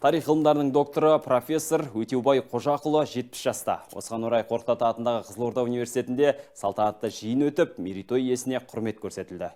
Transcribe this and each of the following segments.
Тарих ғылымдарының докторы профессор Өтеубай Қожақұлы 70 жаста. Осыған орай Қорқыт Ата атындағы Қызылорда университетінде салтанатты жиын өтіп, мерейтой иесіне құрмет көрсетілді.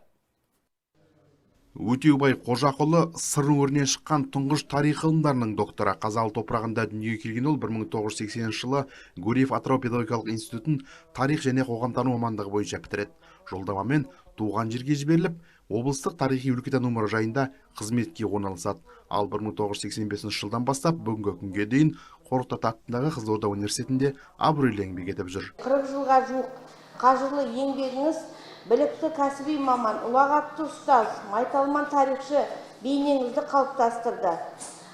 Өтеубай Қожақұлы сыр өңірінен шыққан тұңғыш тарих ғылымдарының докторы. Қазалы топырағында дүниеге келген ол 1980 жылы Гурьев Атырау педагогикалық институтын тарих және қоғамтану мамандығы бойынша бітіреді. Жолдамамен туған жерге жіберіліп, облыстық тарихи өлкетану мұражайында қызметке орналасады. Ал 1985 жылдан бастап бүгінгі күнге дейін Қорқыт Ата атындағы Қызылорда университетінде абыройлы еңбек етіп жүр. 40 жылға жуық қажырлы еңбегіңіз, білікті кәсіби маман, ұлағатты ұстаз, майталман тарихшы бейнеңізді қалыптастырды.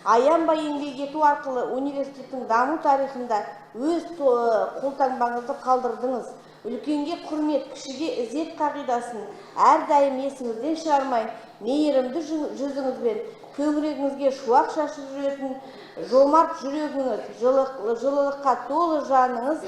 Аянбай еңбек ету арқылы университеттің даму тарихында өз қолтаңбаңызды қалдырдыңыз. Үлкенге құрмет, кішіге ізет қағидасын әрдайым есіңізден шығармай, мейірімді жүзіңізбен көңірегіңізге шуақ шашып жүретін жомарт жүрегіңіз, жылылыққа толы жаныңыз,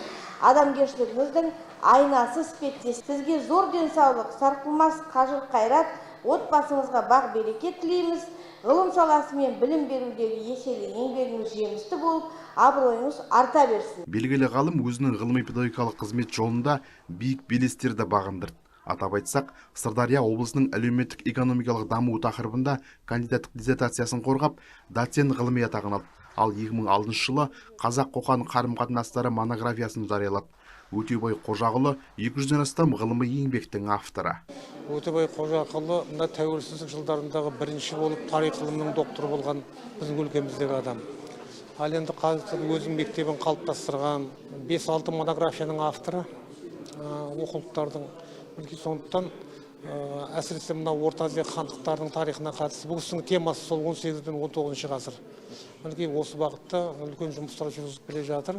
адамгершілігіңіздің айнасы іспеттес. Сізге зор денсаулық, сарқылмас қажыр қайрат, отбасыңызға бақ береке тілейміз. Ғылым саласы мен білім берудегі еселі еңбегіңіз жемісті болып, абыройыңыз арта берсін. Белгілі ғалым өзінің ғылыми педагогикалық қызмет жолында биік белестерді бағындырды. Атап айтсақ, Сырдария облысының әлеуметтік экономикалық даму тақырыбында кандидаттық диссертациясын қорғап, доцент ғылыми атағын алды. Ал 2006 жылы Қазақ-Қоқан қарым-қатынастары монографиясын жариялады. Өтеубай Қожақұлы 200-ден астам ғылыми еңбектің авторы. Өтеубай Қожақұлы мына тәуелсіздік жылдарындағы бірінші болып тарих ғылымының докторы болған біздің өлкеміздегі адам. Ал енді қазір өзінің мектебін қалыптастырған 5-6 монографияның авторы, оқулықтардың. Сондықтан әсіресе мына Орта Азия хандықтарының тарихына қатысты бұл кісінің темасы сол 18-ден 19 ғасыр. Осы бағытта үлкен жұмыстар жүргізіп келе жатыр.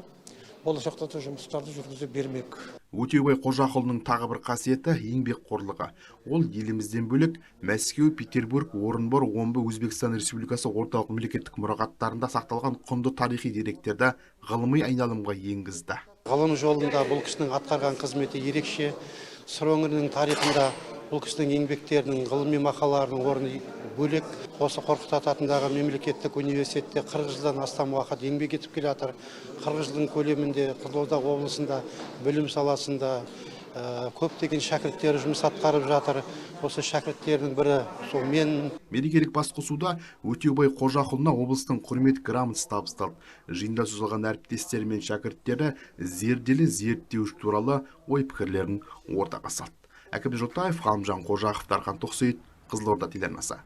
Болашақта да жұмыстарды жүргізе бермек. Өтеубай Қожақұлының тағы бір қасиеті еңбек қорлығы. Ол елімізден бөлек Мәскеу, Петербург, Орынбор, Омбы, Өзбекстан Республикасы орталық мемлекеттік мұрағаттарында сақталған құнды тарихи деректерді ғылыми айналымға енгізді. Ғылым жолында бұл кісінің атқарған қызметі ерекше. Сыр өңірінің тарихында бұл кісінің еңбектерінің, ғылыми мақалаларының орны бөлек. Осы Қорқыт Ата атындағы мемлекеттік университетте 40 жылдан астам уақыт еңбек етіп келе жатыр. 40 жылдың көлемінде Қызылорда облысында білім саласында көптеген шәкірттері жұмыс атқарып жатыр. Осы шәкірттердің бірі сол мен. Мерекелік басқосуда Өтеубай Қожақұлына облыстың құрмет грамотасы табысталды. Жиында сөз алған әріптестері мен шәкірттері зерделі зерттеуіш туралы ой пікірлерін ортаға салды. Әкім Жотаев, Ғалымжан Қожақов, Дархан Тоқсейіт, Қызылорда телеарнасы.